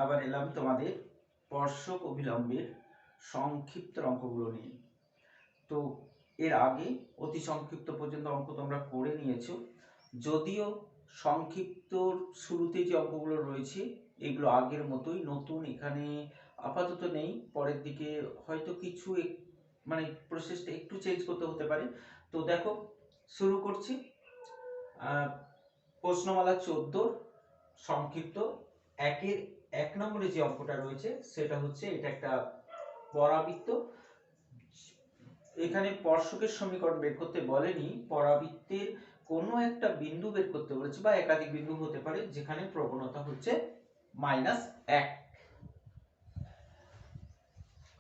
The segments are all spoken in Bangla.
আবার এলাম তোমাদের স্পর্শক অভিলম্বের সংক্ষিপ্ত অঙ্কগুলো নিয়ে। তো এর আগে অতি সংক্ষিপ্ত পর্যন্ত অঙ্ক তোমরা করে নিয়েছো, যদিও সংক্ষিপ্ত শুরুতে যে অঙ্কগুলো রয়েছে এগুলো আগের মতোই, নতুন এখানে আপাতত নেই। পরের দিকে হয়তো কিছু মানে প্রসেসটা একটু চেঞ্জ করতে হতে পারে। তো দেখো, শুরু করছি। প্রশ্নমালা 14 সংক্ষিপ্ত একের 1 নম্বরে যে অঙ্কটা রয়েছে সেটা হচ্ছে, এটা একটা পরাবৃত্ত। এখানে স্পর্শকের সমীকরণ বের করতে বলেনি, পরাবৃত্তের কোনো একটা বিন্দু বের করতে বলেছে, বা একাধিক বিন্দু হতে পারে যেখানে প্রবণতা হচ্ছে -1।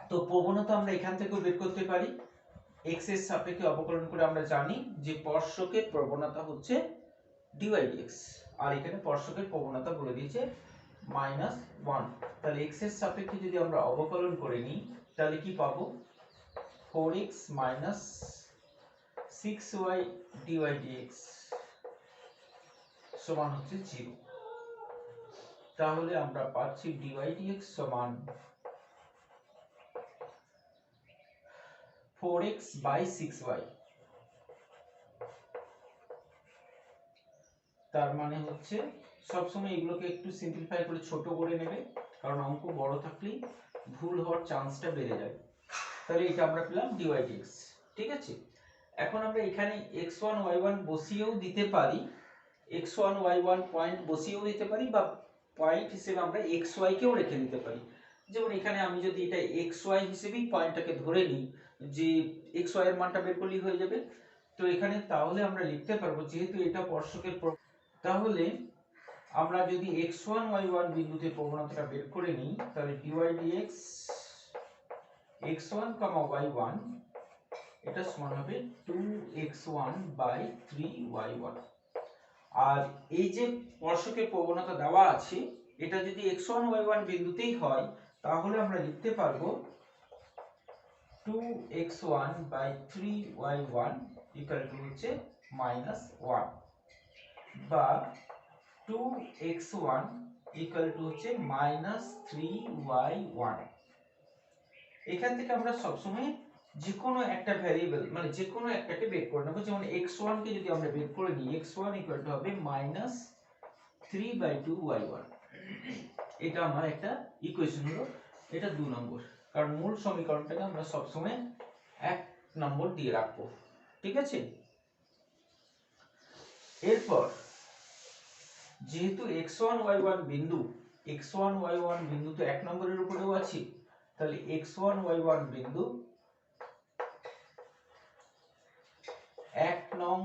তো প্রবণতা আমরা এখান থেকেও বের করতে পারি। x এর সাপেক্ষে অবকলন করে আমরা জানি যে স্পর্শকের প্রবণতা হচ্ছে dy/dx, আর এখানে স্পর্শকের প্রবণতা বলে দিয়েছে -1। তাহলে x এর সাপেক্ষে যদি আমরা অবকলন করে নিই তাহলে কি পাবো? 4x - 6y dy/dx সমান হচ্ছে 0। তাহলে আমরা পাচ্ছি dy/dx সমান 4x/6y। তার মানে হচ্ছে সবসময় এগুলোকে একটু সিম্পলিফাই করে ছোট করে নেবে, কারণ অঙ্ক বড় থাকলেই ভুল হওয়ার চান্সটা বেড়ে যায়। তাহলে এটা আমরা পেলাম dy/dx। ঠিক আছে, এখন আমরা এখানে x1 y1 বসিয়েও দিতে পারি, x1 y1 পয়েন্ট বসিয়েও দিতে পারি, বা পয়েন্ট হিসেবে আমরা xy কেও রেখে দিতে পারি। যেমন এখানে আমি যদি এটা xy হিসেবেই পয়েন্টটাকে ধরে নিই, যে xy এর মানটা বের করলেই হয়ে যাবে। তো এখানে তাহলে আমরা লিখতে পারবো, যেহেতু এটা স্পর্শকের, তাহলে আমরা যদি x1 y1 বিন্দুতে প্রবণতাটা বের করে নিই তাহলে dy/dx x1, y1 এটা সমান হবে 2x1/3y1। আর এই যে স্পর্শকের প্রবণতা দেওয়া আছে, এটা যদি x1 y1 বিন্দুতেই হয় তাহলে আমরা লিখতে পারবো 2x1/3y1 হচ্ছে -1, বা 2x1 হচ্ছে -3y1। এখান থেকে আমরা সবসময় যে কোনো একটা ভ্যারিয়েবল, মানে যে কোনো একটাকে বের করে নেব। যেমন x1 কে যদি আমরা বের করে নিই, x1 হবে -3/2y1। এটা আমার একটা ইকুয়েশন হলো, এটা 2 নম্বর, কারণ মূল সমীকরণটাকে আমরা সবসময় 1 নম্বর দিয়ে রাখবো। ঠিক আছে, এরপর যেহেতু x1 y1 বিন্দু, x1 y1 বিন্দু তো 1 নম্বরের উপরেও আছে, তাহলে x1 y1 বিন্দু 1 নং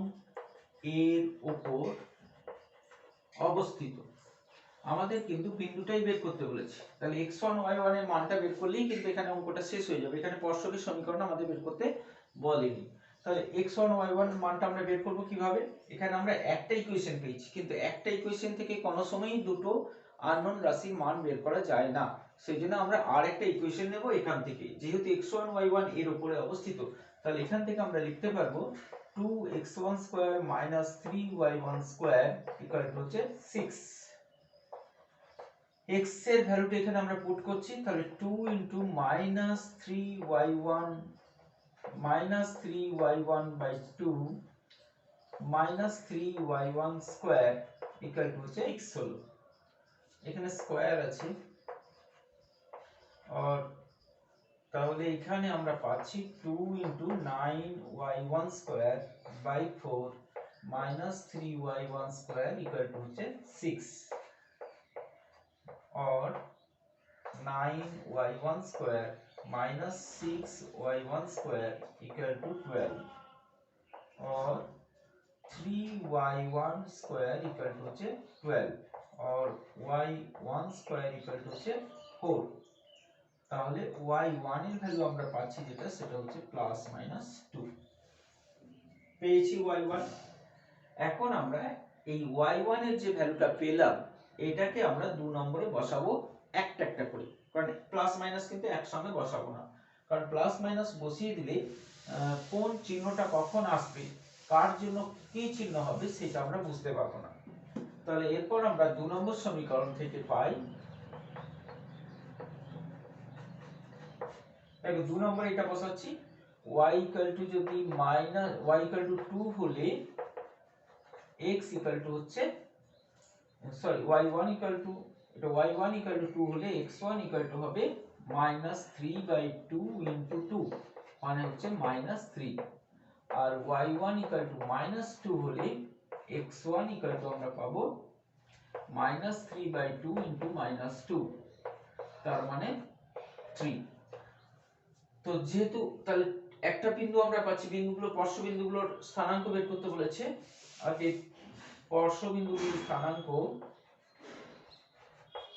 এর উপর অবস্থিত। আমাদের কিন্তু বিন্দুটাই বের করতে বলেছে, তাহলে x1 y1 এর মানটা বের করলেই কিন্তু এখানে অঙ্কটা শেষ হয়ে যাবে। এখানে স্পর্শকের সমীকরণ আমাদের বের করতে বলেনি। তাহলে x1 y1 এর মানটা আমরা বের করব কিভাবে? এখানে আমরা একটা ইকুয়েশন পেয়েছি, কিন্তু একটা ইকুয়েশন থেকে কোনো সময়ই দুটো আননোন রাশির মান বের করা যায় না। সেজন্য আমরা আরেকটা ইকুয়েশন নেব এখান থেকে। যেহেতু x1 y1 এর উপরে অবস্থিত, তাহলে এখান থেকে আমরা লিখতে পারবো 2x1² - 3y1² হচ্ছে 6। x এর ভ্যালুটা এখানে আমরা পুট করছি, তাহলে 2 -3y1 -3y1/2 -3y1² হচ্ছে 6 হলো। এখানে স্কয়ার আছে, আর তাহলে এখানে আমরা পাচ্ছি 2 9y1²/4 -3y1² হচ্ছে 6, और 9y1² -6y1² 12, और 3y1² হচ্ছে 12, और y1² হচ্ছে 4। তাহলে y1 এর ভ্যালু আমরা পাচ্ছি যেটা, সেটা হচ্ছে +-2 পেয়েছি y1। এখন আমরা এই y1 এর যে ভ্যালুটা পেলাম এটাকে আমরা 2 নম্বরে বসাবো একটা একটা করে, কারণ প্লাস মাইনাস কিন্তু একসঙ্গে বসাবো না, কারণ প্লাস মাইনাস বসিয়ে দিলে কোন চিহ্নটা কখন আসবে, কার জন্য কি চিহ্ন হবে সেটা আমরা বুঝতে পারবো না। তাহলে এরপর আমরা 2 নম্বর সমীকরণ থেকে পাই দেখো 2 নম্বরে এটা বসাচ্ছি y যদি y 2 হলে x হচ্ছে সরি y1 এটা y1 2 হলে x1 হবে -3/2 * 2 মানে হচ্ছে -3 আর y1 -2 হলে x1 আমরা পাবো -3/2 * -2 তার মানে 3। তো যেহেতু তাহলে একটা বিন্দু আমরা পাচ্ছি, বিন্দুগুলো স্পর্শবিন্দুগুলোর স্থানাঙ্ক বের করতে বলেছে। আর এই স্পর্শবিন্দুগুলোর স্থানাঙ্ক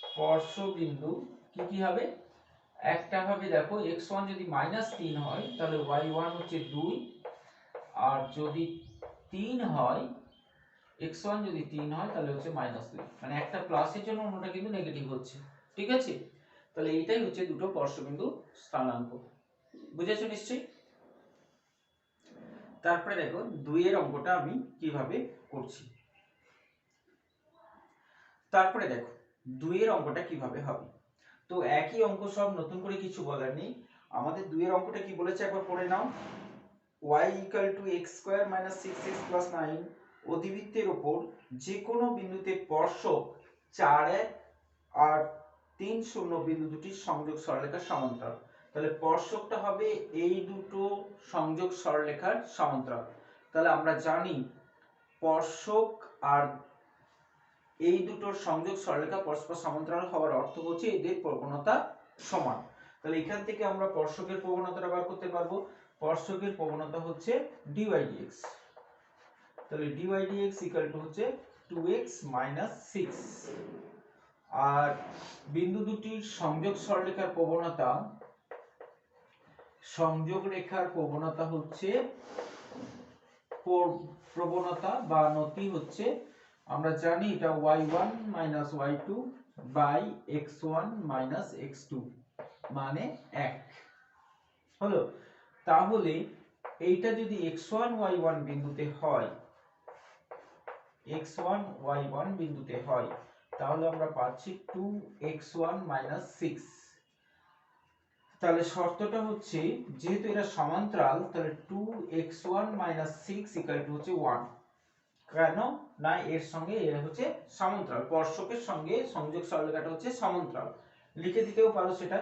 স্পর্শবিন্দু কি কি হবে? একটা হবে দেখো x1 যদি -3 হয় তাহলে y1 হচ্ছে 2, আর যদি 3 হয় x1 যদি 3 হয় তাহলে হচ্ছে -2, মানে একটা প্লাসের জন্য অন্যটা কিন্তু নেগেটিভ হচ্ছে। ঠিক আছে, তাহলে এইটাই হচ্ছে দুটো স্পর্শবিন্দু স্থানাঙ্ক। বুঝেছো নিশ্চয়ই? তারপরে দেখো 2 এর অঙ্কটা আমি কিভাবে করছি। তারপরে দেখো 2 এর অঙ্কটা কিভাবে হবে। তো একই অঙ্ক, সব নতুন করে কিছু বলার নেই। আমাদের 2 এর অঙ্কটা কি বলেছে একবার পড়ে নাও। y = x² - 6x + 9 অধিবৃত্তের উপর যে কোনো বিন্দুতে স্পর্শক 4, 1 আর 3, 0 বিন্দু দুটির সংযোগ সরলরেখার সমান্তরাল। তাহলে স্পর্শকটা হবে এই দুটো সংযোগ সরলরেখার সমান্তরাল। তাহলে আমরা জানি স্পর্শক আর এই দুটোর সংযোগ সরলরেখা পরস্পর সমান্তরাল হওয়ার অর্থ হচ্ছে এদের প্রবণতা সমান। তাহলে এখান থেকে আমরা স্পর্শকের প্রবণতাটা বার করতে পারবো। স্পর্শকের প্রবণতা হচ্ছে dy dx। তাহলে dy dx হচ্ছে 2x - 6, আর বিন্দু দুটির সংযোগ সরলরেখার প্রবণতা, সংযোগ রেখার প্রবণতা হচ্ছে বা নতি হচ্ছে, আমরা জানি এটা y1 - y2 / x1 - x2 মানে 1 হলো। তাহলে এইটা যদি x1 y1 বিন্দুতে হয়, x1 y1 বিন্দুতে হয়, তাহলে আমরা পাচ্ছি 2x1 - 6। তাহলে শর্তটা হচ্ছে যেহেতু এরা সমান্তরাল, তাহলে 2x1 - 6 হচ্ছে 1। কেন না এর সঙ্গে এর হচ্ছে সমান্তরাল, স্পর্শকের সঙ্গে সংযোগ সরলরেখাটা হচ্ছে সমান্তরাল। লিখে দিতেও পারো সেটা।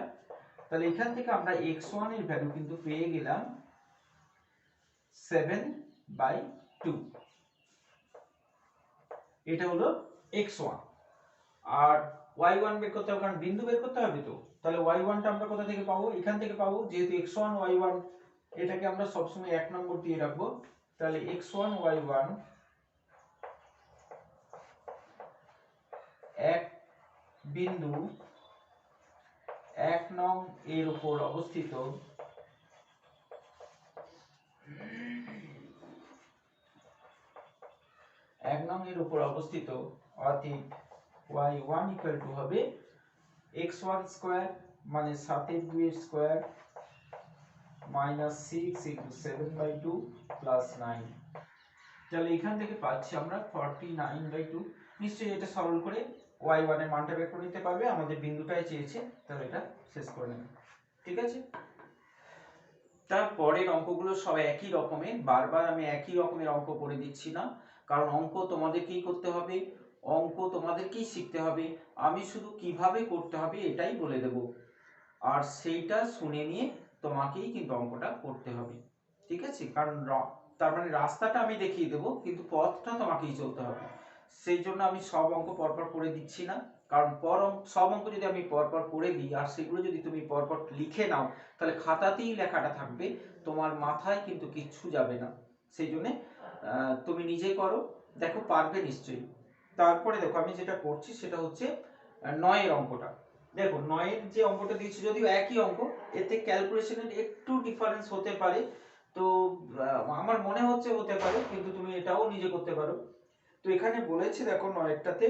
তাহলে এখান থেকে আমরা x1 এর ভ্যালু কিন্তু পেয়ে গেলাম 7/2। এটা হলো x1। আর y1 বের করতে হবে, কারণ বিন্দু বের করতে হবে তো। তাহলে y1 টা আমরা কোথা থেকে পাবো? এখান থেকে পাবো, যেহেতু x1 y1 এটাকে আমরা সবসময় 1 নম্বর দিয়ে রাখবো। তাহলে x1 y1 এক বিন্দু 1 নং এর উপর অবস্থিত, অতএব y1 হবে x1 স্কয়ার মানে 7 এর 2 এর স্কয়ার -6 * 7/2 + 9। তাহলে এখান থেকে পাচ্ছি আমরা 49/2। নিশ্চয়ই এটা সরল করে y1 এর মানটা বের করে নিতে পারবে। আমাদের বিন্দুটাই চেয়েছে, তাহলে এটা শেষ করে নেব। ঠিক আছে, তারপরের অঙ্কগুলো সব একই রকমের, বারবার আমি একই রকমের অঙ্ক করে দিচ্ছি না, কারণ অঙ্ক তোমাদেরকেই করতে হবে, অঙ্ক তোমাদেরকেই শিখতে হবে। আমি শুধু কিভাবে করতে হবে এটাই বলে দেব, আর সেইটা শুনে নিয়ে তোমাকেই কিন্তু অঙ্কটা করতে হবে। ঠিক আছে, কারণ তার মানে রাস্তাটা আমি দেখিয়ে দেবো, কিন্তু পথটা তোমাকেই চলতে হবে। সেই জন্য আমি সব অঙ্ক পরপর করে দিচ্ছি না, কারণ সব অঙ্ক যদি আমি পরপর করে দিই আর সেগুলো যদি তুমি পরপর লিখে নাও, তাহলে খাতাতেই লেখাটা থাকবে, তোমার মাথায় কিন্তু কিচ্ছু যাবে না। সেই জন্য তুমি নিজে করো, দেখো পারবে নিশ্চয়ই। তারপরে দেখো আমি যেটা করছি সেটা হচ্ছে 9 এর অঙ্কটা। দেখো 9 এর যে অঙ্কটা দিয়েছি, যদিও একই অঙ্ক, এতে ক্যালকুলেশনের একটু ডিফারেন্স হতে পারে, তো আমার মনে হচ্ছে হতে পারে, কিন্তু তুমি এটাও নিজে করতে পারো। তো এখানে বলেছে দেখো 9টাতে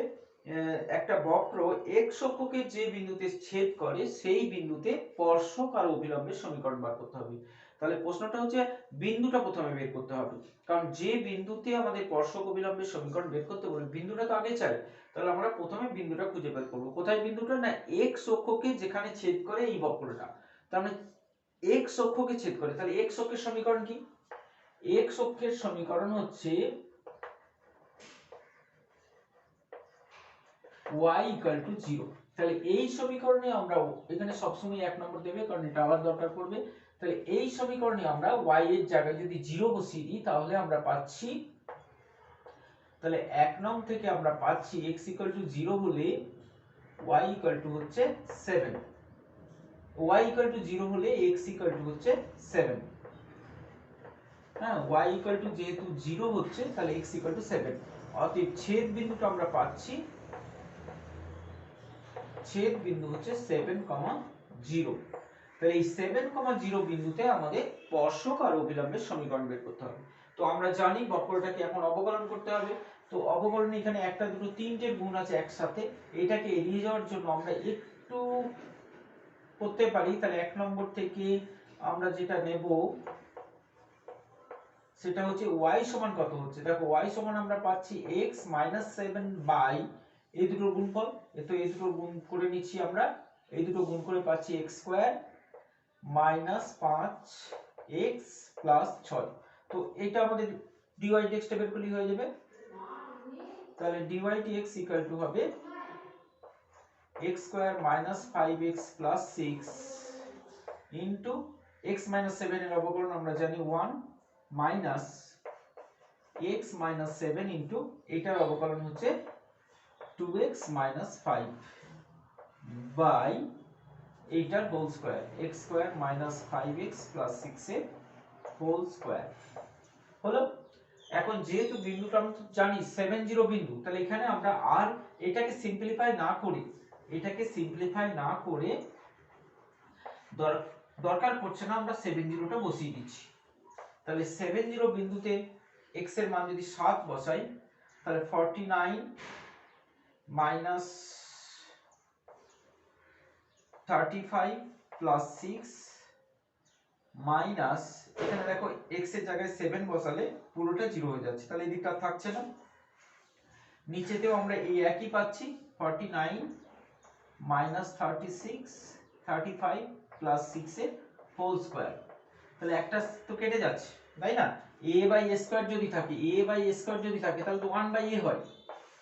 একটা বক্র x অক্ষকে যে বিন্দুতে ছেদ করে সেই বিন্দুতে স্পর্শক আর অভিলম্বের সমীকরণ বার করতে হবে। তাহলে প্রশ্নটা হচ্ছে বিন্দুটা প্রথমে বের করতে হবে, কারণ যে বিন্দুতে আমাদের স্পর্শক অভিলম্বের সমীকরণ বের করতে বলে বিন্দুটা তো আগে চাই। তাহলে আমরা প্রথমে বিন্দুটা খুঁজে বের করব। কোথায় বিন্দুটা? না x অক্ষকে যেখানে ছেদ করে এই বক্রটা। তার মানে x অক্ষকে ছেদ করে। তাহলে x অক্ষের সমীকরণ কি? x অক্ষের সমীকরণ হচ্ছে y equal to 0। তাহলে এই সমীকরণে আমরা, এখানে সবসময় 1 নম্বর দেবে কারণ এটা আবার দরকার পড়বে। তাহলে এই সমীকরণে আমরা y এর জায়গায় যদি 0 বসিয়ে দিই তাহলে আমরা পাচ্ছি, তাহলে 1 নং থেকে আমরা পাচ্ছি x equal to 0 হলে y equal to হচ্ছে 7, y equal to 0 হলে x equal to হচ্ছে 7। হ্যাঁ, y equal to যেহেতু 0 হচ্ছে তাহলে x equal to 7। অতএব ছেদ বিন্দুটা আমরা পাচ্ছি, ছেদ বিন্দু হচ্ছে 7,0। তাহলে এই 7,0 বিন্দুতে আমাদের স্পর্শক আর অভিলম্বের সমীকরণ বের করতে হবে। তো আমরা জানি বক্রটাকে এখন অবকলন করতে হবে। তো অবকলনে এখানে একটা দুটো তিনটে গুণ আছে একসাথে, এটাকে এড়িয়ে যাওয়ার জন্য আমরা একটু করতে পারি। তাহলে 1 নম্বর থেকে আমরা যেটা নেব সেটা হচ্ছে y সমান কত হচ্ছে। দেখো y সমান আমরা পাচ্ছি x - 7 বাই এই দুটোর গুণফল। তো এই দুটোর গুণ করে নিচ্ছি আমরা, এই দুটো গুণ করে পাচ্ছি x square minus 5x plus 6। তো এটা আমাদের dy dx টা বের করলেই হয়ে যাবে। তাহলে dy dx ইকুয়াল টু হবে x square minus 5x plus 6 into x minus 7 এর অবকলন আমরা জানি 1 মাইনাস x মাইনাস 7 ইনটু এটার অবকলন হচ্ছে 2x মাইনাস 5 বাই এইটার whole square x square minus 5x plus 6 এর হোল স্কয়ার হলো। এখন যেহেতু বিন্দুটা আমরা জানি 70 বিন্দু, তাহলে এখানে আমরা আর এটাকে সিম্পলিফাই না করে দরকার পড়ছে না, আমরা 70টা বসিয়ে দিচ্ছি। তাহলে 70 বিন্দুতে x এর মান যদি 7 বসাই তাহলে 49 মাইনাস 35 প্লাস 6 মাইনাস, এখানে দেখো x এর জায়গায় 7 বসালে পুরোটা 0 হয়ে যাচ্ছে, তাহলে এই দিকটা থাকছে না। নিচেতেও আমরা এই একই পাচ্ছি 49 মাইনাস 36 35 প্লাস 6 এর হোল স্কয়ার। তাহলে একটা তো কেটে যাচ্ছে, তাই না? a বাই a স্কয়ার যদি থাকে তাহলে তো 1 বাই a হয়,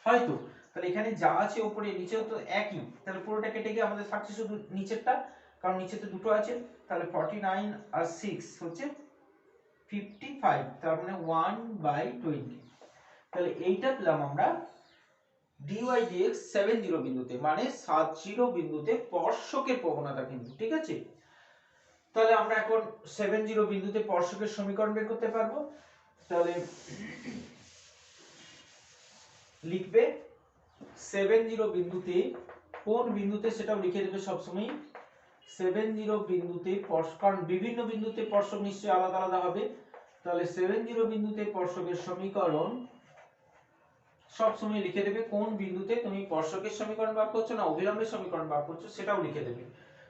হয়তো। তাহলে এখানে যা আছে উপরে নিচেও তো একই, তাহলে পুরোটা কেটে গিয়ে আমাদের থাকছে শুধু নিচেরটা, কারণ নিচেতে দুটো আছে। তাহলে 49 আর 6 হচ্ছে 55, তার মানে 1/20। তাহলে এইটা পেলাম আমরা dy dx 70 বিন্দুতে, মানে 70 বিন্দুতে স্পর্শকের প্রবণতা কিন্তু, ঠিক আছে? তাহলে আমরা এখন 70 বিন্দুতে স্পর্শকের সমীকরণ বের করতে পারবো। তাহলে লিখবে 70 বিন্দুতে, কোন বিন্দুতে সেটাও লিখে দেবে সবসময়। 70 বিন্দুতে কারণ বিভিন্ন বিন্দুতে স্পর্শক নিশ্চয়ই আলাদা আলাদা হবে। তাহলে 70 বিন্দুতে স্পর্শকের সমীকরণ সবসময় লিখে দেবে। কোন বিন্দুতে তুমি স্পর্শকের সমীকরণ বার করছো না অভিলম্বের সমীকরণ বার করছো সেটাও লিখে দেবে।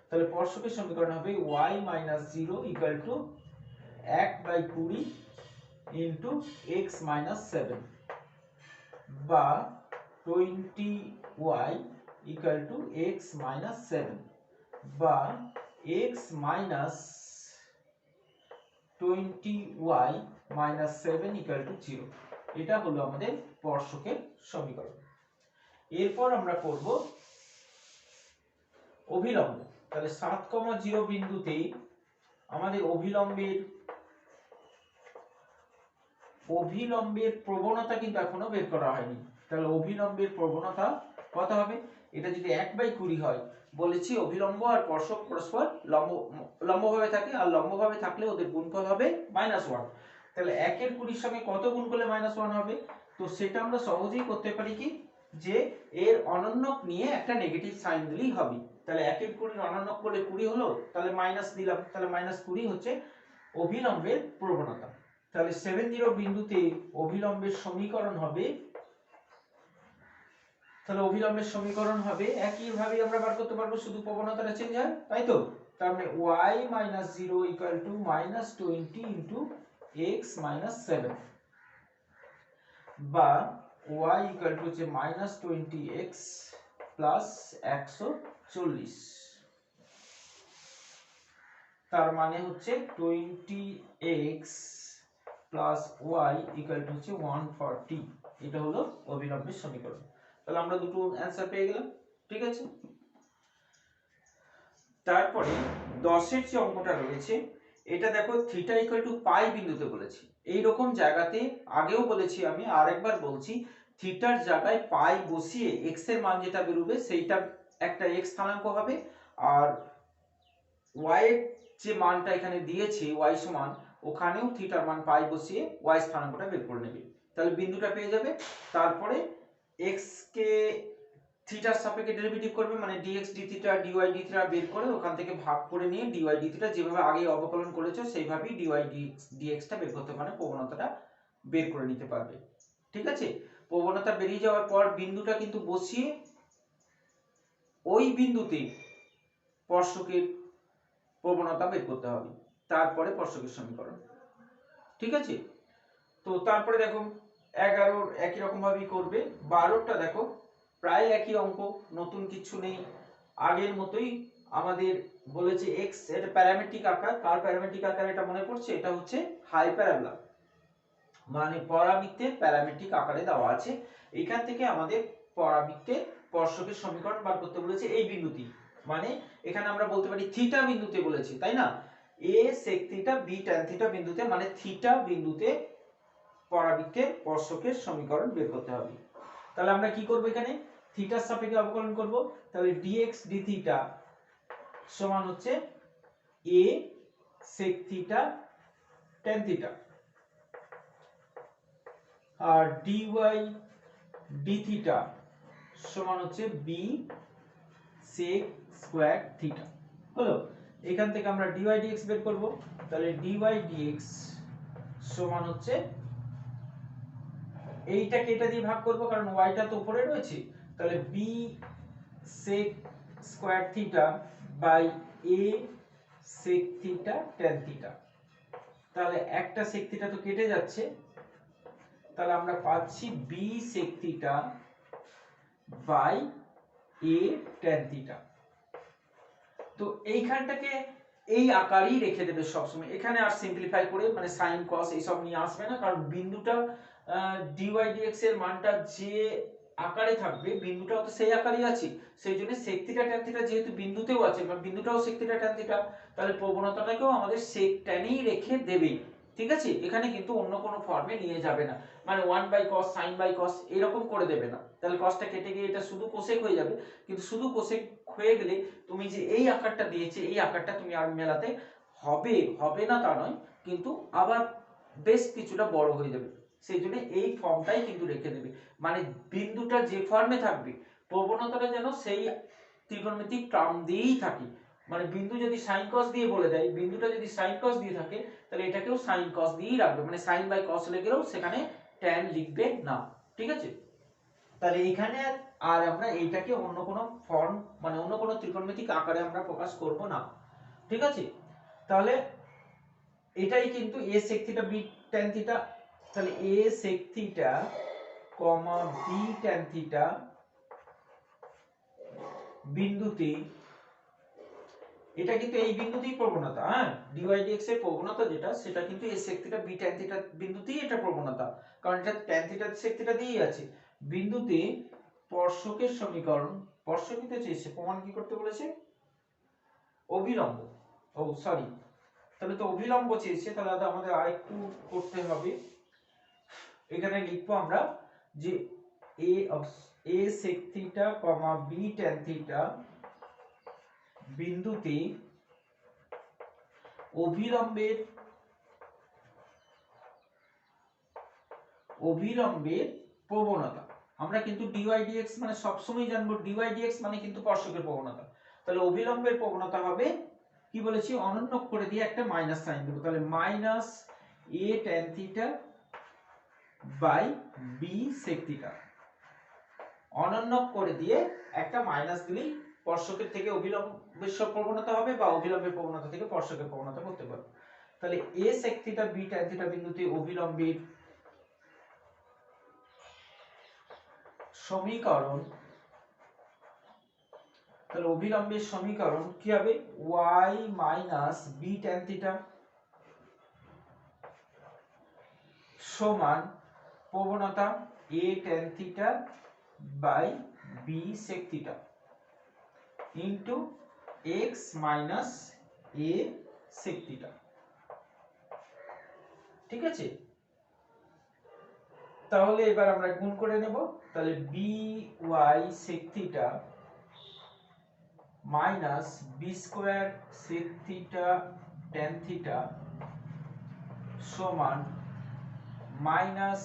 তাহলে স্পর্শকের সমীকরণ হবে y - 0 equal to 1/20 into x - 7 বা 20y ইকুয়াল টু x - 7 বা x minus 20y minus 7 equal to 0। এটা হলো আমাদের স্পর্শকের সমীকরণ। এরপর আমরা করব অভিলম্ব। তাহলে 7,0 বিন্দুতে আমাদের অভিলম্বের প্রবণতা কিন্তু এখনো বের করা হয়নি। তাহলে অভিলম্বের প্রবণতা কত হবে? এটা যদি 1/20 হয়, বলেছি অভিলম্ব আর স্পর্শক পরস্পর লম্বভাবে থাকে, আর লম্বভাবে থাকলে ওদের গুণফল হবে -1। তাহলে 1 এর 20 সঙ্গে কত গুণ করলে -1 হবে? তো সেটা আমরা সহজেই করতে পারি কি, যে এর অনন্যক নিয়ে একটা নেগেটিভ সাইন দিলেই হবে। তাহলে 1 এর 20 অনন্যক করলে 20 হলো, তাহলে মাইনাস দিলাম, তাহলে -20 হচ্ছে অভিলম্বের প্রবণতা। তাহলে 70 বিন্দুতে অভিলম্বের সমীকরণ হবে, তাহলে অভিলম্বের সমীকরণ হবে একই ভাবে আমরা বার করতে পারবো, শুধু প্রবণতাটা চেঞ্জ হয়, তাই তো? তার মানে y - 0 equal to -20 into x - 7 বা y ইকুয়াল টু হচ্ছে -20x প্লাস 140। তার মানে হচ্ছে 20x plus y equal to হচ্ছে 140। এটা হলো অভিলম্বের সমীকরণ। তাহলে আমরা দুটো অ্যান্সার পেয়ে গেলাম, ঠিক আছে। তারপরে 10 এর যে অঙ্কটা রয়েছে এটা দেখো থিটা ইকুয়াল টু পাই বিন্দুতে বলেছি। এই রকম জায়গাতে আগেও বলেছি, আমি আরেকবার বলছি, থিটার জায়গায় পাই বসিয়ে x এর মান যেটা বেরোবে সেইটা একটা x স্থানাঙ্ক হবে, আর y এর যে মানটা এখানে দিয়েছি y সমান, ওখানেও থিটার মান পাই বসিয়ে y স্থানাঙ্কটা বের করে নেবে। তাহলে বিন্দুটা পেয়ে যাবে। তারপরে x কে থিটার সাপেক্ষে ডেরিভেটিভ করবে, মানে dx d theta dy d theta বের করে ওখান থেকে ভাগ করে নিয়ে dy d থিটা যেভাবে আগে অবকলন করেছো সেইভাবেই dy dx টা বের করতে, মানে প্রবণতাটা বের করে নিতে পারবে, ঠিক আছে। প্রবণতা বেরিয়ে যাওয়ার পর বিন্দুটা কিন্তু বসিয়ে ওই বিন্দুতে স্পর্শকের প্রবণতা বের করতে হবে, তারপরে স্পর্শকের সমীকরণ, ঠিক আছে। তো তারপরে দেখো 11 একই রকম ভাবেই করবে। 12টা দেখো প্রায় একই অঙ্ক, নতুন কিছু নেই, আগের মতোই আমাদের বলেছে x এটা প্যারামেট্রিক আকার। কার প্যারামেট্রিক আকার এটা মনে পড়ছে? এটা হচ্ছে হাইপারবোলা, মানে পরাবৃত্তের প্যারামেট্রিক আকারে দেওয়া আছে। এখান থেকে আমাদের পরাবৃত্তের স্পর্শকের সমীকরণ বার করতে বলেছে এই বিন্দুটি, মানে এখানে আমরা বলতে পারি থিটা বিন্দুতে বলেছি, তাই না। a sec theta b tan theta বিন্দুতে, মানে থিটা বিন্দুতে পরাবৃত্তের স্পর্শকের সমীকরণ বের করতে হবে। তাহলে আমরা কি করব, এখানে থিটার সাপেক্ষে অবকলন করব। তাহলে dx d থিটা সমান হচ্ছে a sec থিটা tan থিটা, আর dy d থিটা সমান হচ্ছে b sec স্কয়ার থিটা। হলো, এখান থেকে আমরা dy dx বের করব। তাহলে dy dx সমান হচ্ছে, এইটাকে এটা দিয়ে ভাগ করব কারণ y টা তো উপরে রয়েছে, তাহলে b sec square theta by a sec theta tan theta. তাহলে একটা sec থিটা তো কেটে যাচ্ছে, তাহলে আমরা পাচ্ছি b sec theta by a tan theta. তো এইখানটাকে এই আকারেই রেখে দেবে সবসময়, এখানে আর সিম্পলিফাই করে মানে sin cos এইসব নিয়ে আসবে না, কারণ বিন্দুটা dy dx এর মানটা যে আকারে থাকবে বিন্দুটাও তো সেই আকারেই আছে, সেই জন্য sec থিটা tan থিটা যেহেতু বিন্দুতেও আছে বা বিন্দুটাও sec থিটা tan থিটা, তাহলে প্রবণতাটাকেও আমাদের sec tanই রেখে দেবে, ঠিক আছে। এখানে কিন্তু অন্য কোনো ফর্মে নিয়ে যাবে না, মানে 1 by cos sin by cos এরকম করে দেবে না, তাহলে cosটা কেটে গিয়ে এটা শুধু কোসেক হয়ে যাবে। কিন্তু শুধু কোসেক হয়ে গেলে তুমি যে এই আকারটা দিয়েছে এই আকারটা তুমি আর মেলাতে হবে হবে না তা নয়, কিন্তু আবার বেশ কিছুটা বড় হয়ে যাবে, সেই জন্য এই ফর্মটাই কিন্তু রেখে দেবে, মানে বিন্দুটা যে ফর্মে থাকবে প্রবণতাটা যেন সেই ত্রিকোণমিতিক টার্ম দিয়েই থাকে। মানে বিন্দু যদি sin cos দিয়ে বলে দেয়, বিন্দুটা যদি sin cos দিয়ে থাকে তাহলে এটাকেও sin cos দিয়েই রাখবে, মানে sin বাই cos লেগেও সেখানে tan লিখবে না, ঠিক আছে। তাহলে এখানে আর আমরা এইটাকে অন্য কোনো ফর্ম মানে অন্য কোনো ত্রিকোণমিতিক আকারে আমরা প্রকাশ করব না, ঠিক আছে। তাহলে এটাই কিন্তু a sec theta b tan theta, তাহলে a sec theta comma b tan theta বিন্দুতে, এটা কিন্তু এই বিন্দুতেই প্রবণতা, হ্যাঁ dy dx এর প্রবণতা যেটা সেটা কিন্তু a sec theta b tan theta বিন্দুতেই এটা প্রবণতা, কারণ এটা tan থিটা sec থিটা দিয়েই আছে। বিন্দুতে স্পর্শকের সমীকরণ, স্পর্শকই তো চেয়েছে, প্রমাণ কি করতে বলেছে? অভিলম্ব, ও সরি, তাহলে তো অভিলম্ব চেয়েছে, তাহলে আমাদের আরেকটু করতে হবে। এখানে লিখবো আমরা যে a sec theta comma b tan theta বিন্দুতে অভিলম্বের প্রবণতা। আমরা কিন্তু dy dx মানে সবসময় জানবো dy dx মানে কিন্তু স্পর্শকের প্রবণতা, তাহলে অভিলম্বের প্রবণতা হবে কি বলেছি, অনন্য করে দিয়ে একটা মাইনাস সাইন দেব, তাহলে minus a tan theta by b sec theta, অনন্য করে দিয়ে একটা মাইনাস দিলেই স্পর্শকের থেকে অভিলম্বের প্রবণতা হবে বা অভিলম্বের প্রবণতা থেকে স্পর্শকের প্রবণতা করতে পারবো। তাহলে a sec theta b tan theta বিন্দুতে অভিলম্বের সমীকরণ তাহলে অভিলম্বের সমীকরণ কি হবে, y minus b tan theta সমান প্রবণতা a tan theta by b sec theta into x minus a sec theta. ঠিক আছে, তাহলে এবার আমরা গুণ করে নেব। তাহলে by sec theta minus b square sec theta tan theta সমান minus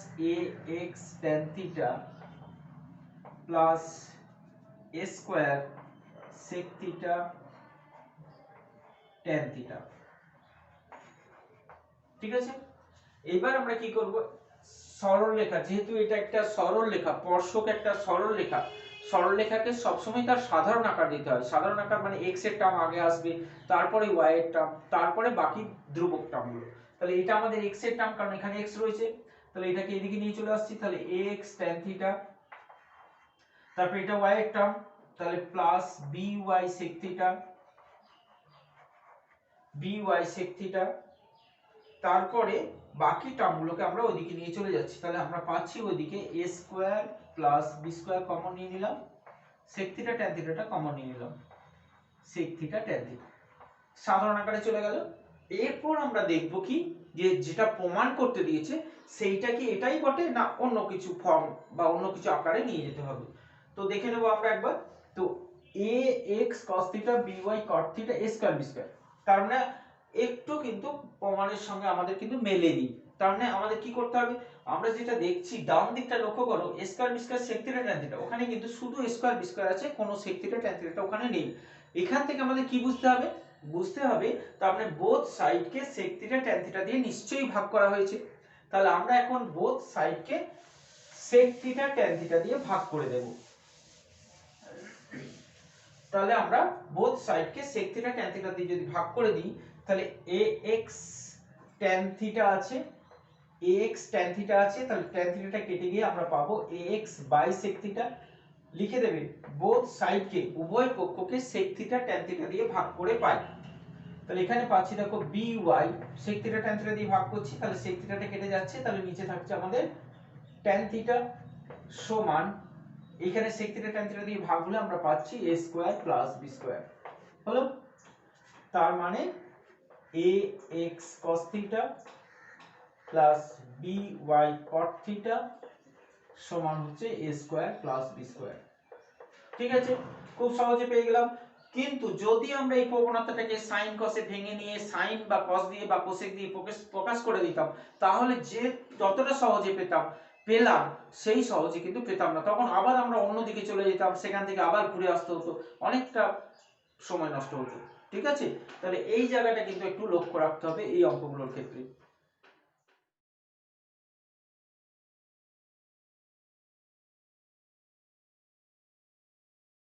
ax tan theta plus a square sec theta tan theta. ঠিক আছে, এবার আমরা কি করব, সরল রেখা, যেহেতু এটা একটা সরল রেখা, স্পর্শক একটা সরল রেখা, সরল রেখাকে সবসময় তার সাধারণ আকার দিতে হয়। সাধারণ আকার মানে x এর টার্ম আগে আসবে, তারপরে y এর টার্ম, তারপরে বাকি ধ্রুবক টার্মগুলো। তাহলে এটা আমাদের x এর টার্ম, কারণ এখানে x রয়েছে, তাহলে এটাকে এদিকে নিয়ে চলে আসছি। তাহলে ax tan থিটা, তারপর এটা y এর টার্ম, তাহলে plus by sec theta, by sec theta, তারপরে বাকি টার্মগুলোকে আমরা ওইদিকে নিয়ে চলে যাচ্ছি। তাহলে আমরা পাচ্ছি ওইদিকে a square plus b square common নিয়ে নিলাম, sec থিটা tan থিটাটা কমন নিয়ে নিলাম, sec থিটা tan থিটা সাধারণ আকারে চলে গেল। এরপর আমরা দেখব কি, যে যেটা প্রমাণ করতে দিয়েছে সেইটা কি এটাই বটে না অন্য কিছু ফর্ম বা অন্য কিছু আকারে নিয়ে যেতে হবে। তো দেখে নেব আমরা একবার। তো ax cos theta by cot theta a square b square, তার মানে একটু কিন্তু প্রমাণের সঙ্গে আমাদের কিন্তু মেলে দিই। তার মানে আমাদের কি করতে হবে, আমরা যেটা দেখছি ডান দিকটা লক্ষ্য করো, a square b square sec theta tan theta, ওখানে কিন্তু শুধু a স্কয়ার b স্কয়ার আছে, কোনো sec থিটা tan থিটা ওখানে নেই। এখান থেকে আমাদের কি বুঝতে হবে, তার মানে বোথ সাইডকে sec থিটা tan থিটা দিয়ে নিশ্চয়ই ভাগ করা হয়েছে। তাহলে আমরা এখন বোথ সাইডকে sec থিটা tan থিটা দিয়ে ভাগ করে দেব। তাহলে আমরা বোথ সাইডকে sec থিটা tan থিটা দিয়ে যদি ভাগ করে দিই, তাহলে ax tan থিটা আছে, ax tan থিটা আছে, তাহলে tan থিটাটা কেটে গিয়ে আমরা পাবো ax বাই sec থিটা। লিখে দেবে বোথ সাইডকে, উভয় পক্ষকে sec থিটা tan থিটা দিয়ে ভাগ করে পাই। তাহলে এখানে পাচ্ছি দেখো by sec theta tan theta দিয়ে ভাগ করছি, তাহলে sec থিটাটা কেটে যাচ্ছে, তাহলে নিচে থাকছে আমাদের tan থিটা সমান, এখানে sec থিটা tan থিটা দিয়ে ভাগ হলে আমরা পাচ্ছি a square plus b square. হলো, তার মানে ax cos theta plus by cot theta সমান হচ্ছে a square plus b square. ঠিক আছে, খুব সহজে পেয়ে গেলাম। কিন্তু যদি আমরা এই প্রবণতাটাকে sin cos এ ভেঙে নিয়ে sin বা cos দিয়ে বা cosec দিয়ে প্রকাশ করে দিতাম, তাহলে যে যতটা সহজে পেলাম সেই সহজে কিন্তু পেতাম না। তখন আবার আমরা অন্যদিকে চলে যেতাম, সেখান থেকে আবার ঘুরে আসতে হতো, অনেকটা সময় নষ্ট হতো। ঠিক আছে, তাহলে এই জায়গাটা কিন্তু একটু লক্ষ্য রাখতে হবে এই অঙ্কগুলোর ক্ষেত্রে।